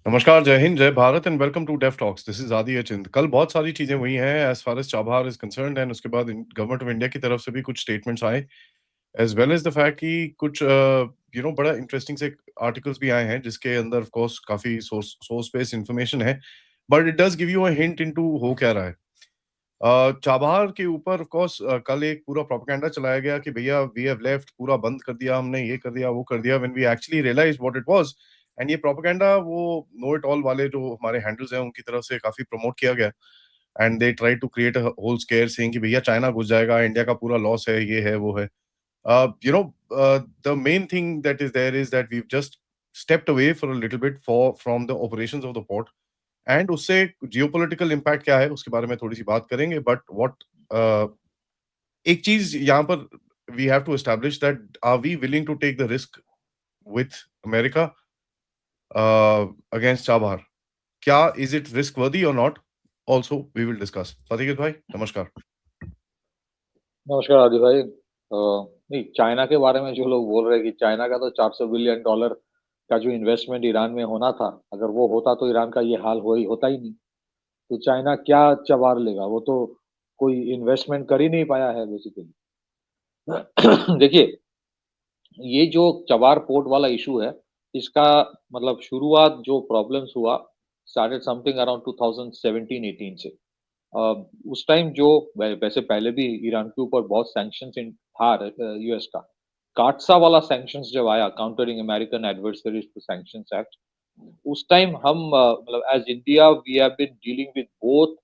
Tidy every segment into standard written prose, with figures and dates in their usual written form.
नमस्कार, जय हिंद, जय Bharat and welcome to Dev talks. This is Aadi Achint. कल बहुत सारी चीज़ें हुई हैं as far as Chabahar is concerned and उसके बाद इन गवर्नमेंट ऑफ इंडिया की तरफ से भी कुछ स्टेटमेंट्स आए, as well as the fact कि कुछ बड़ा इंटरेस्टिंग से आर्टिकल्स भी आए हैं, जिसके अंदर ऑफ कोर्स काफ़ी सोर्स बेस्ड इन्फॉर्मेशन है, but it does give you a hint into हो क्या रहा है। चाबहार के ऊपर ऑफ कोर्स कल एक पूरा प्रोपेगेंडा चलाया गया कि भैया वी हैव लेफ्ट, पूरा बंद कर दिया हमने, ये कर दिया, वो कर दिया, when we actually realized what it was. And ये प्रोपेगेंडा वो नो इट ऑल वाले जो हमारे हैंडल्स हैं उनकी तरफ से काफ़ी प्रमोट किया गया। And they try to create a whole scare saying कि भैया चाइना घुस जाएगा, इंडिया का पूरा लॉस है, ये है, वो है। The main thing that is there is that we have just stepped away for a little bit for from the operations of the port. And उससे जियोपॉलिटिकल इम्पैक्ट क्या है उसके बारे में थोड़ी-सी बात करेंगे, बट एक चीज़ यहाँ पर we have to establish that are we willing to take the risk with America against Chabahar? क्या इज़ इट रिस्क वर्दी और not? Also we will discuss. साथीगत भाई, नमस्कार। नमस्कार आदि भाई। नहीं, चाइना के बारे में जो लोग बोल रहे हैं कि चाइना का तो $400 बिलियन का जो इन्वेस्टमेंट ईरान में होना था, अगर वो होता तो ईरान का ये हाल होता ही नहीं। तो चाइना क्या चबार लेगा, वो तो कोई इन्वेस्टमेंट कर ही नहीं पाया है बेसिकली। देखिए, ये जो चबार पोर्ट वाला इशू है, इसका मतलब शुरुआत जो प्रॉब्लम्स हुआ, स्टार्टेड समथिंग अराउंड 2017-18 से। अ, उस टाइम जो वैसे पहले भी ईरान के ऊपर बहुत सैंक्शंस इन था यूएस का। काटसा वाला सैंक्शंस जब आया, countering American adversaries to sanctions act, उस टाइम हम मतलब as India we have been dealing with both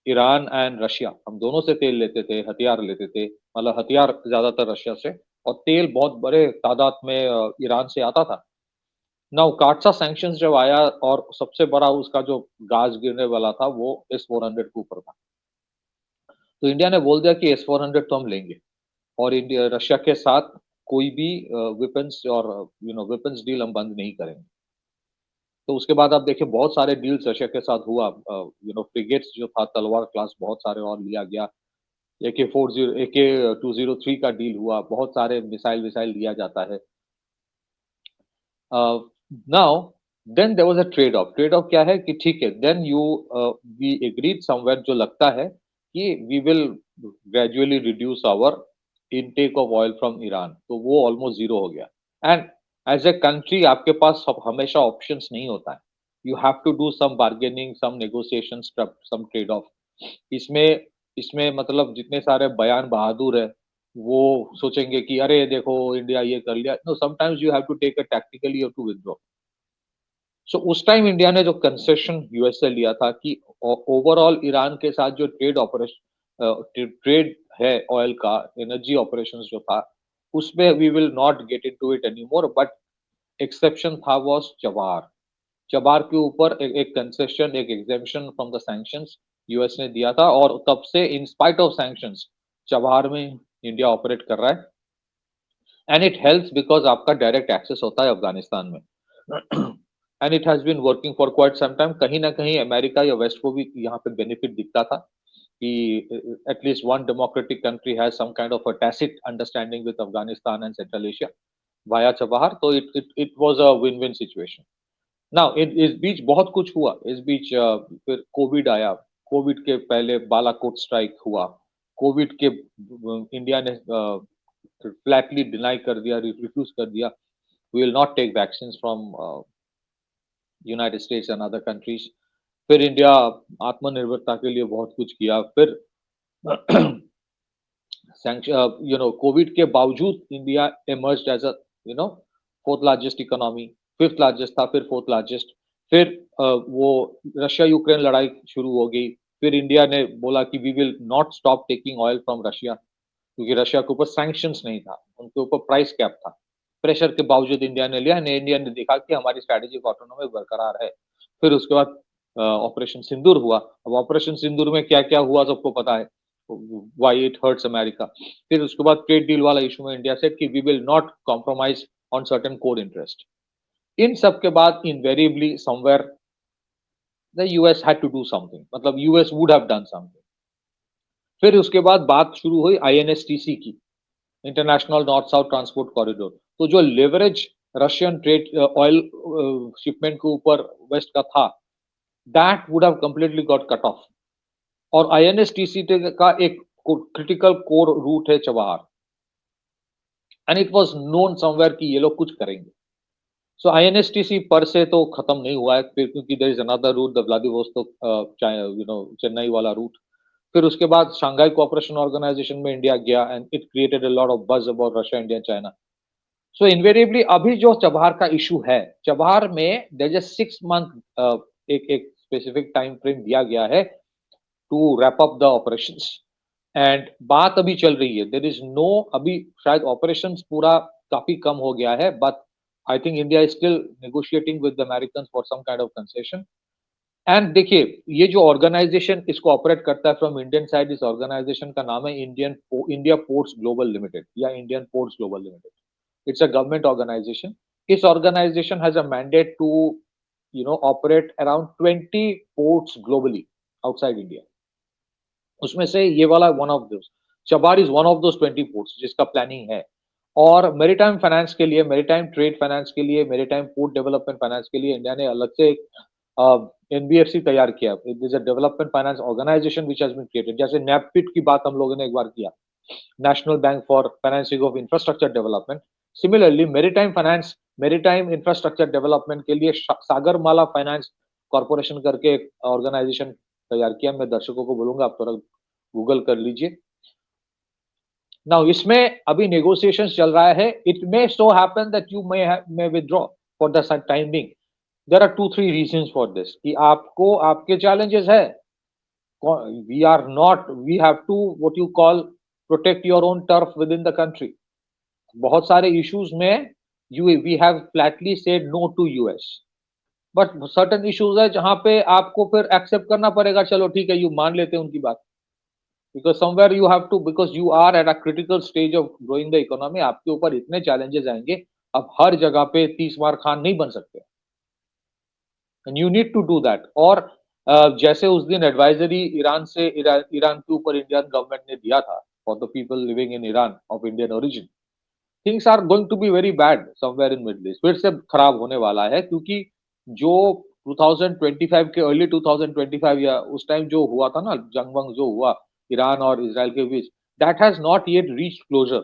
Iran and Russia. हम दोनों से तेल लेते थे, हथियार लेते थे, मतलब हथियार ज्यादातर रशिया से, और तेल बहुत बड़े तादाद में ईरान से आता था। नाउ काटसा सैंक्शंस जब आया और सबसे बड़ा उसका जो गाज गिरने वाला था वो S-400 के ऊपर था। तो इंडिया ने बोल दिया कि S-400 तो हम लेंगे, और इंडिया रशिया के साथ कोई भी वेपन्स और वेपन्स डील हम बंद नहीं करेंगे। तो उसके बाद आप देखिए बहुत सारे डील्स रशिया के साथ हुआ। फ्रिगेट्स जो था, तलवार क्लास बहुत सारे और लिया गया। AK-203 का डील हुआ, बहुत सारे मिसाइल दिया जाता है। Now then there was a trade off. Trade off क्या है कि ठीक है, देन वी एग्रीड समवेयर, जो लगता है कि we will gradually reduce our intake of oil from Iran, तो वो ऑलमोस्ट ज़ीरो हो गया। एंड एज़ अ कंट्री आपके पास सब हमेशा ऑप्शंस नहीं होता है। You have to do some bargaining, some negotiations, some trade off. इसमें इसमें मतलब जितने सारे बयान बहादुर हैं, वो सोचेंगे कि अरे देखो इंडिया ये कर लिया। No, sometimes you have to take a tactically और टू विथड्रॉ। सो उस टाइम इंडिया ने जो कंसेशन यूएस से लिया था कि ओवरऑल ईरान के साथ जो ट्रेड है ऑयल का, एनर्जी ऑपरेशंस जो था, उसमें we will not get into it anymore, but exception था वाज चबार। चबार के ऊपर एक कंसेशन, एक exemption from the sanctions US ने दिया था, और तब से in spite of sanctions Chabahar में इंडिया ऑपरेट कर रहा है। एंड इट हेल्प्स बिकॉज़ आपका डायरेक्ट एक्सेस होता है अफ़गानिस्तान में। And it has been working for quite some time. कहीं न कहीं अमेरिका या वेस्ट को भी यहाँ पे बेनिफिट दिखता था कि at least one democratic country has some kind of a tacit understanding with Afghanistan and central Asia via Chabahar. तो it was a win win situation. Now इस बीच बहुत कुछ हुआ। इस बीच फिर कोविड आया। कोविड के पहले बालाकोट स्ट्राइक हुआ। कोविड के इंडिया ने फ्लैटली डिनाई कर दिया, रिफ्यूज कर दिया, we will not take vaccine from United States and other countries. फिर इंडिया आत्मनिर्भरता के लिए बहुत कुछ किया। फिर कोविड के बावजूद India emerged as a you know fourth largest economy. Fifth largest था, फिर फोर्थ लार्जेस्ट। फिर वो रशिया यूक्रेन लड़ाई शुरू हो गई। फिर इंडिया ने बोला कि we will not stop taking oil from Russia, क्योंकि रशिया के ऊपर सैंक्शंस नहीं था, उनके ऊपर प्राइस कैप था। प्रेशर के बावजूद इंडिया ने लिया, इंडिया ने देखा कि हमारी स्ट्रैटेजिक ऑटोनॉमी बरकरार है। फिर उसके बाद ऑपरेशन सिंदूर हुआ। अब ऑपरेशन सिंदूर में क्या-क्या हुआ सबको पता है, व्हाई इट हर्ट्स अमेरिका। फिर उसके बाद ट्रेड डील वाला इश्यू में इंडिया सेड कि we will not compromise on certain core interest. इन सब के बाद invariably somewhere the US had to do something, मतलब US would have done something. फिर उसके बाद बात शुरू हुई आईएनएसटीसी की, international north south transport corridor. तो जो leverage Russian trade oil shipment के ऊपर वेस्ट का था, that would have completely got cut of. और आईएनएसटीसी का एक क्रिटिकल कोर रूट है Chabahar, and it was known somewhere कि ये लोग कुछ करेंगे। सो आईएनएसटीसी पर से तो खत्म नहीं हुआ है, फिर क्योंकि there is another route, the Vladivostok Chennai वाला रूट। फिर उसके बाद शंघाई कोऑपरेशन ऑर्गेनाइजेशन में इंडिया गया, and it created a lot of buzz about Russia, India, China. So invariably अभी जो चबहार का इशू है, चबहार में देयर इज अ 6 मंथ एक एक स्पेसिफिक टाइम फ्रेम दिया गया है to wrap up the operations, and बात अभी चल रही है। देयर इज नो, अभी शायद ऑपरेशंस पूरा काफी कम हो गया है, but I think India is still negotiating with the American for some kind of concession. And देखिए, ये जो ऑर्गेनाइजेशन इसको ऑपरेट करता है फ्रॉम इंडियन साइड, इस ऑर्गेनाइजेशन का नाम है इंडिया पोर्ट्स ग्लोबल लिमिटेड या Indian ports global limited. It's a government organization. This organization has a mandate to, operate around 20 ports globally outside India. उसमें से ये वाला one of those, Chabahar is one of those 20 ports जिसका planning है। और maritime finance के लिए, maritime trade finance के लिए, मेरीटाइम पोर्ट डेवलपमेंट फाइनेंस के लिए इंडिया ने अलग से एक एनबीएफसी तैयार किया। It is a development finance organisation which has been created. जैसे नैपपिट की बात हम लोगों ने एक बार किया, national bank for financing of infrastructure development. Similarly maritime finance, maritime infrastructure development के लिए सागरमाला फाइनेंस कॉर्पोरेशन करके एक ऑर्गेनाइजेशन तैयार किया। मैं दर्शकों को बोलूंगा आप थोड़ा गूगल कर लीजिए। नाउ इसमें अभी नेगोशिएशन चल रहा है। It may so happen that you may withdraw for the time being. There are 2-3 reasons for this कि आपको आपके चैलेंजेस है। We are not, we have to what you call protect your own turf within the country. बहुत सारे issues में you we have flatly said no to US, but certain issues है जहां पे आपको फिर एक्सेप्ट करना पड़ेगा। चलो ठीक है, यू मान लेते हैं उनकी बात, because somewhere you have to, because you are at a critical stage of growing the economy. आपके ऊपर इतने चैलेंजेस आएंगे, अब हर जगह पे 30 बार खान नहीं बन सकते, and you need to do that. और जैसे उस दिन एडवाइजरी ईरान से, ईरान के ऊपर इंडियन गवर्नमेंट ने दिया था for the people living in Iran of Indian origin, things are going to be very bad somewhere in Middle East. फिर से खराब होने वाला है, क्योंकि जो 2025 के अर्ली 2025 या उस टाइम जो हुआ था ना, जंग वंग जो हुआ ईरान और इसराइल के बीच, that has not yet reach closure.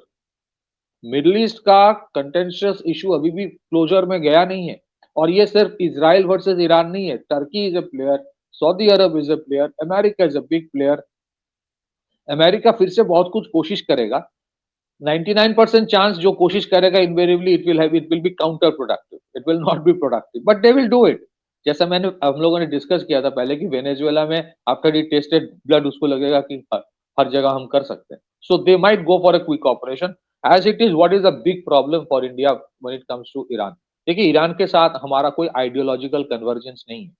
Middle East का कंटेंशियस इशू अभी भी क्लोजर में गया नहीं है। और ये सिर्फ इजराइल वर्सेस ईरान नहीं है, Turkey is a player, Saudi Arab is a player, America is a big player. America फिर से बहुत कुछ कोशिश करेगा। 99% चांस जो कोशिश करेगा, invariably it will be counter productive, it will not be productive, but they will do it. जैसा मैंने हम लोगों ने डिस्कस किया था पहले कि वेनेजुएला में आफ्टर ही टेस्टेड ब्लड उसको लगेगा कि हर जगह हम कर सकते हैं। So they might go for a quick operation. As it is, what is a big problem for India when it comes to Iran? देखिए, ईरान के साथ हमारा कोई आइडियोलॉजिकल कन्वर्जेंस नहीं है।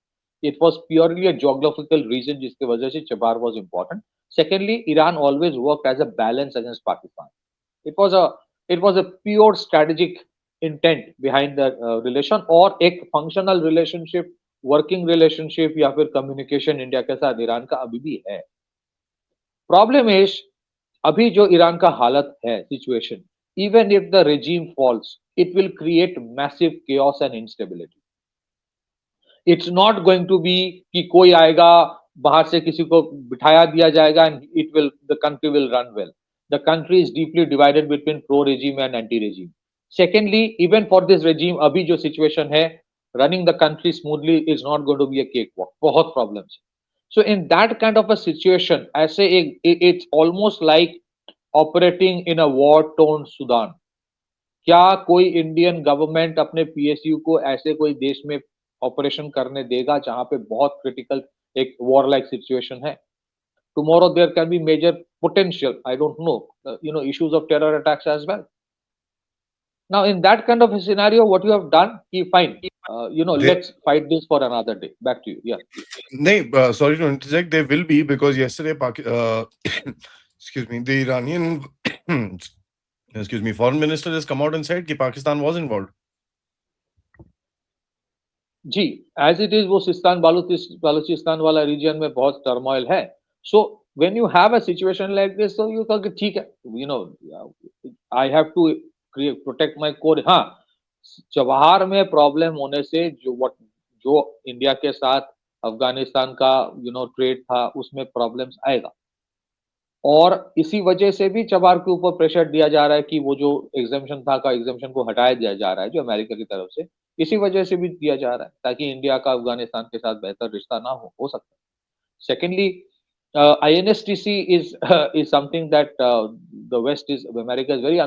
It was purely a geographical reason जिसकी वजह से Chabahar was important. Secondly, Iran always work as a balance against Pakistan. it was a it was a pure strategic intent behind the relation, और एक functional relationship, working relationship या फिर communication India के साथ Iran का अभी भी है। प्रॉब्लम इज, अभी जो ईरान का हालत है, situation, even if the regime falls, it will create massive chaos and instability. It's not going to be कि कोई आएगा बाहर से किसी को बिठाया दिया जाएगा and it will, the country will run well. The country is deeply divided between pro regime and anti regime. Secondly, even for this regime, अभी जो सिचुएशन है, running the country smoothly is not going to be a cake walk, बहुत problems है। So in that kind of a situation, ऐसे एक, it's almost like operating in a war zone Sudan. क्या कोई Indian government अपने PSU को ऐसे कोई देश में ऑपरेशन करने देगा जहां पे बहुत क्रिटिकल एक वॉर लाइक सिचुएशन है? Tomorrow there can be major potential, I don't know, issues of terror attacks as well. Now in that kind of a scenario, what you have done, fine, They, let's fight this for another day. Back to you. Yeah. no, sorry to interject. They will be, because yesterday, excuse me, the Iranian, excuse me, foreign minister has come out and said that Pakistan was involved. जी, as it is वो Sistan Baluchistan वाला region में बहुत turmoil है। So when you have a situation like this, तो you कह कि ठीक है, I have to protect my core. हाँ, चबहार में प्रॉब्लम होने से जो इंडिया के साथ अफगानिस्तान का ट्रेड था उसमें प्रॉब्लम्स आएगा। और इसी वजह से भी चबार के ऊपर प्रेशर दिया जा रहा है कि वो जो एग्जम्पशन था का एग्जम्पशन को हटाया दिया जा रहा है जो अमेरिका की तरफ से, इसी वजह से भी दिया जा रहा है ताकि इंडिया का अफगानिस्तान के साथ बेहतर रिश्ता ना हो सकता है। Secondly, INSTC is something that the West is America is very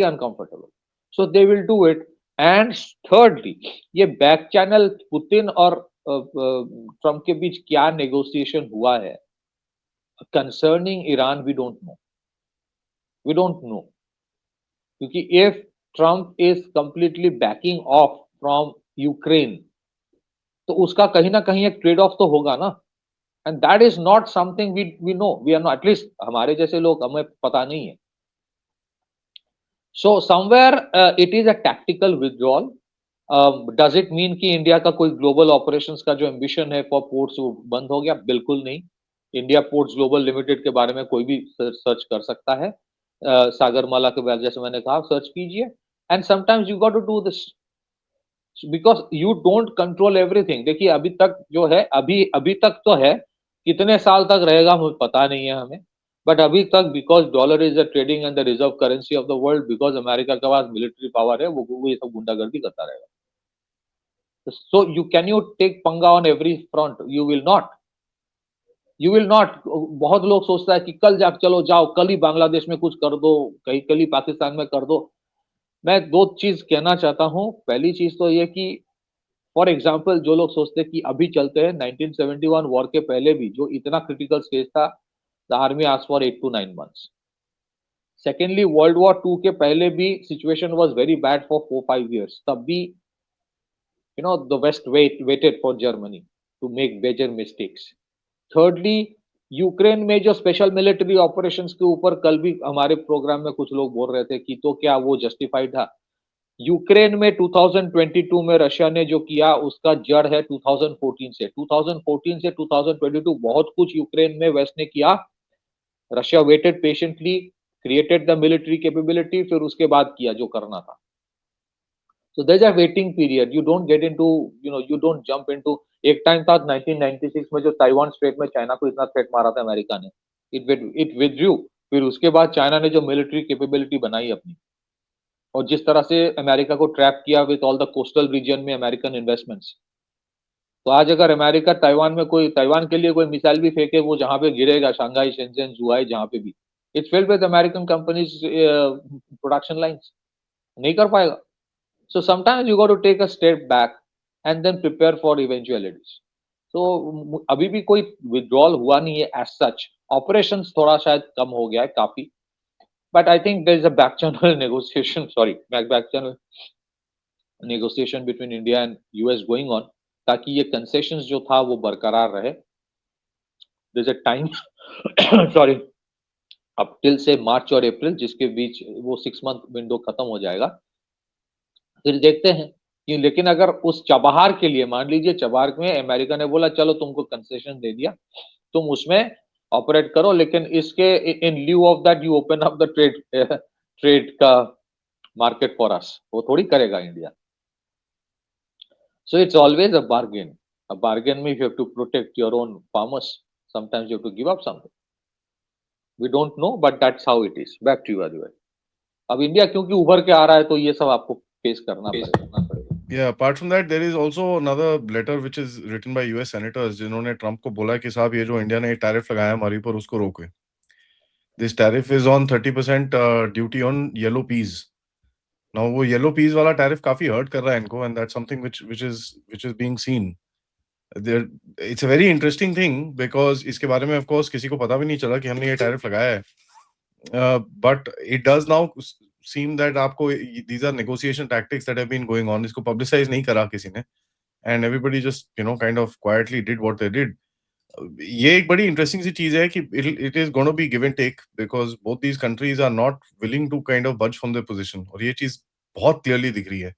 uncomfortable. So they will do it. And thirdly, ये बैक चैनल पुतिन और ट्रम्प के बीच क्या नेगोशिएशन हुआ है concerning Iran, we don't know क्योंकि if Trump is completely backing off from Ukraine तो उसका कहीं ना कहीं एक ट्रेड ऑफ तो होगा ना। And that is not something we know. We are not, at least हमारे जैसे लोग हमें पता नहीं है। So somewhere it is a tactical withdrawal. Does it mean कि इंडिया का कोई ग्लोबल ऑपरेशंस का जो एम्बिशन है फॉर पोर्ट्स वो बंद हो गया? बिल्कुल नहीं। इंडिया पोर्ट्स ग्लोबल लिमिटेड के बारे में कोई भी सर्च कर सकता है। सागरमाला के बारे जैसे मैंने कहा सर्च कीजिए। And sometimes you got to do this because you don't control everything. देखिए अभी तक जो है अभी अभी तक तो है, कितने साल तक रहेगा मुझे पता नहीं है हमें, बट अभी तक because dollar is the trading and the reserve currency of the world, because America के पास मिलिट्री पावर है, वो ये सब गुंडागर्दी करता रहेगा। So you can you take पंगा on every front? You will not, you will not. बहुत लोग सोचता है कि कल चलो जाओ कल ही बांग्लादेश में कुछ कर दो, कहीं कल ही पाकिस्तान में कर दो। मैं दो चीज कहना चाहता हूँ। पहली चीज तो ये कि फॉर एग्जाम्पल जो लोग सोचते हैं कि अभी चलते हैं, 1971 वॉर के पहले भी जो इतना क्रिटिकल स्टेज था, the army asked for 8 to 9 months। Secondly world war 2 के पहले भी situation was very bad for 4-5 years। तब भी the west waited for Germany to make major mistakes. Thirdly Ukraine में जो स्पेशल मिलिट्री ऑपरेशंस के ऊपर कल भी हमारे प्रोग्राम में कुछ लोग बोल रहे थे कि तो क्या वो जस्टिफाइड था? यूक्रेन में 2022 में रशिया ने जो किया उसका जड़ है 2014 से। 2014 से 2022 बहुत कुछ यूक्रेन में वेस्ट ने किया। Russia waited patiently, created the military capability, फिर उसके बाद किया जो करना था। So there is a waiting period. You don't get into you don't jump into. एक टाइम था 1996 में जो ताइवान स्ट्रेट में चाइना को इतना थ्रेट मारा था अमेरिका ने, इट विथड्रू। फिर उसके बाद चाइना ने जो मिलिट्री कैपेबिलिटी बनाई अपनी, और जिस तरह से अमेरिका को ट्रैप किया with all the coastal region में अमेरिकन इन्वेस्टमेंट्स, तो आज अगर अमेरिका ताइवान के लिए कोई मिसाइल भी फेंके, वो जहां पे गिरेगा, शंघाई, शेंजन, जुआई, जहां पे भी, it's filled with American companies production lines, नहीं कर पाएगा। So sometimes you got to take a step back and then prepare for eventualities. तो अभी भी कोई विड्रॉल हुआ नहीं है एज सच। ऑपरेशंस थोड़ा शायद कम हो गया है काफी, but I think there is a back channel negotiation, sorry, back channel negotiation between India and US going on, ताकि ये concessions जो था वो बरकरार रहे। There is a time, sorry, अब टिल से मार्च और अप्रैल जिसके बीच वो 6 month विंडो खत्म हो जाएगा। फिर देखते हैं कि लेकिन अगर उस चबहार के लिए मान लीजिए चबहार में अमेरिका ने बोला चलो तुमको कंसेशन दे दिया, तुम उसमें ऑपरेट करो, लेकिन इसके in lieu of that you open up the trade का मार्केट फॉर अस, वो थोड़ी करेगा India. So it's always a bargain में you have to protect your own farmers, sometimes you have to give up something. We don't know but that's how it is. Back to you Aditya. अब India क्योंकि उभर के आ रहा है तो ये सब आपको फेस करना पड़ेगा। Yeah, apart from that, there is also another letter which is written by US senators जिन्होंने ट्रम्प को बोला कि साहब ये जो इंडिया ने टैरिफ लगाया हमारी पर उसको रोके। This tariff is on 30% duty on yellow peas. Now वो yellow peas वाला tariff काफी hurt कर रहा है इनको, and that's something which is being seen. There, it's a very interesting thing because इसके बारे में of course किसी को पता भी नहीं चला कि हमने ये tariff लगाया है. But it does now seem that आपको these are negotiation tactics that have been going on. इसको publicize नहीं करा किसी ने, and everybody just kind of quietly did what they did. ये एक बड़ी इंटरेस्टिंग सी चीज है कि it is going to be give and take because both these countries are not willing to kind of budge from their position, और ये चीज बहुत clearly दिख रही है।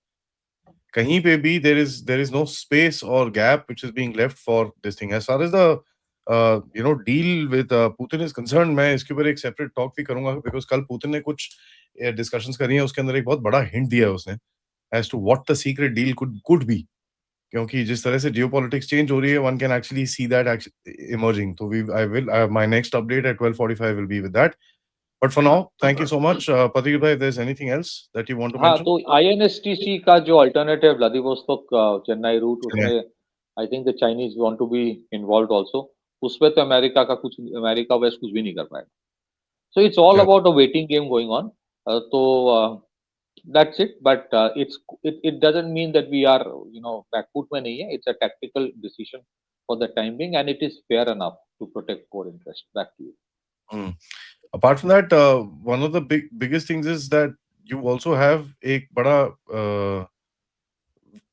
कहीं पे भी there is no space or gap which is being left for this thing. As far as the deal with Putin is concerned, मैं इसके ऊपर एक सेपरेट टॉक भी करूंगा because कल पुतिन ने कुछ डिस्कशंस करी हैं, उसके अंदर एक बहुत बड़ा हिंट दिया है उसने as to what the secret deal could be. क्योंकि जिस तरह से geopolitics change हो रही है, one can actually see that emerging. So my next update at 12:45 will be with that. But for now, thank you so much, Patrick bhai. If there's anything else that you want to हाँ, mention, तो INSTC का जो alternate है Vladivostok Chennai route, yeah, उसमें I think the Chinese want to be involved also. उसपे तो America waste कुछ भी नहीं कर पाएगा। So it's all yeah. about a waiting game going on. That's it. But it doesn't mean that we are back foot में नहीं है. It's a tactical decision for the time being, and it is fair enough to protect core interest. Back to you. Hmm. Apart from that, one of the biggest things is that you also have एक बड़ा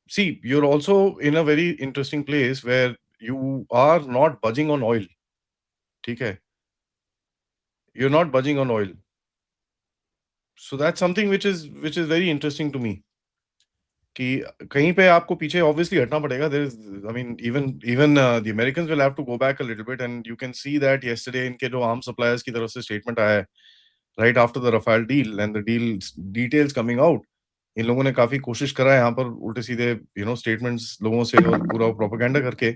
see, you're also in a very interesting place where you are not budging on oil. ठीक है? You're not budging on oil. So that's something which is very interesting to me. कि कहीं पे आपको पीछे obviously हटना पड़ेगा. There is, I mean, even the Americans will have to go back a little bit, and you can see that yesterday इनके जो arms suppliers की तरफ से statement आया है, right after the Rafale deal and the deal details coming out, इन लोगों ने काफी कोशिश करा है यहाँ पर उल्टे सीधे statements लोगों से और पूरा propaganda करके.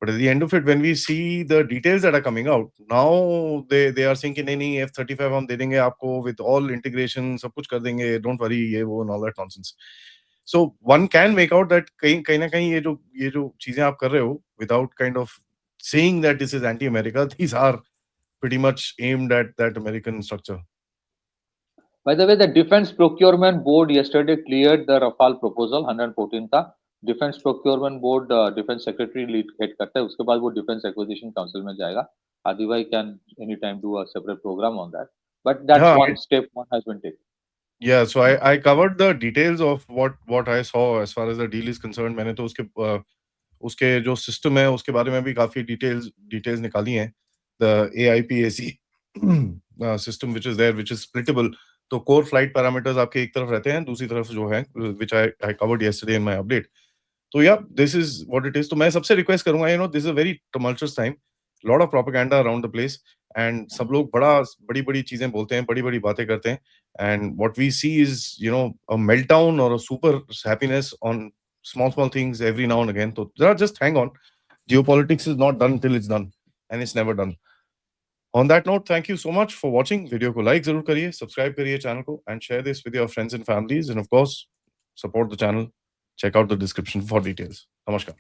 But at the end of it, when we see the details that are coming out, now they are saying कि नहीं F-35 हम दे देंगे आपको with all integration, सब कुछ कर देंगे, don't worry, ये वो and all that nonsense. So one can make out that कहीं कहीं ना कहीं ये जो चीजें आप कर रहे हो without kind of saying that this is anti-America, these are pretty much aimed at that American structure. By the way, the Defense Procurement Board yesterday cleared the Rafale proposal 114 था। Defense Procurement Board Defense Secretary lead head करता है, उसके बाद वो Defense Acquisition Council में जाएगा। Adi bhai can anytime do a separate program on that, but that's Yeah, one step one has been taken. yeah. So I covered the details of what I saw as far as the deal is concerned. मैंने तो उसके जो system है उसके बारे में भी काफी डिटेल्स निकाली हैं. The AIPAC system which is there, which is splittable. तो कोर फ्लाइट पैरामीटर्स आपके एक तरफ रहते हैं, दूसरी तरफ जो है which I covered yesterday in my update. तो yeah, this is what it is. तो मैं सबसे रिक्वेस्ट करूंगा, this is a very tumultuous time, lot of propaganda around the place, and सब लोग बड़ी चीजें बोलते हैं, बड़ी बातें करते हैं, and what we see is a meltdown or a super happiness on small things every now and again. So just hang on. Geopolitics is not done till it's done, and it's never done. On that note, thank you so much for watching. Video को like जरूर करिए, subscribe करिए channel को, and share this with your friends and families. And of course, support the channel. Check out the description for details. Namaskar.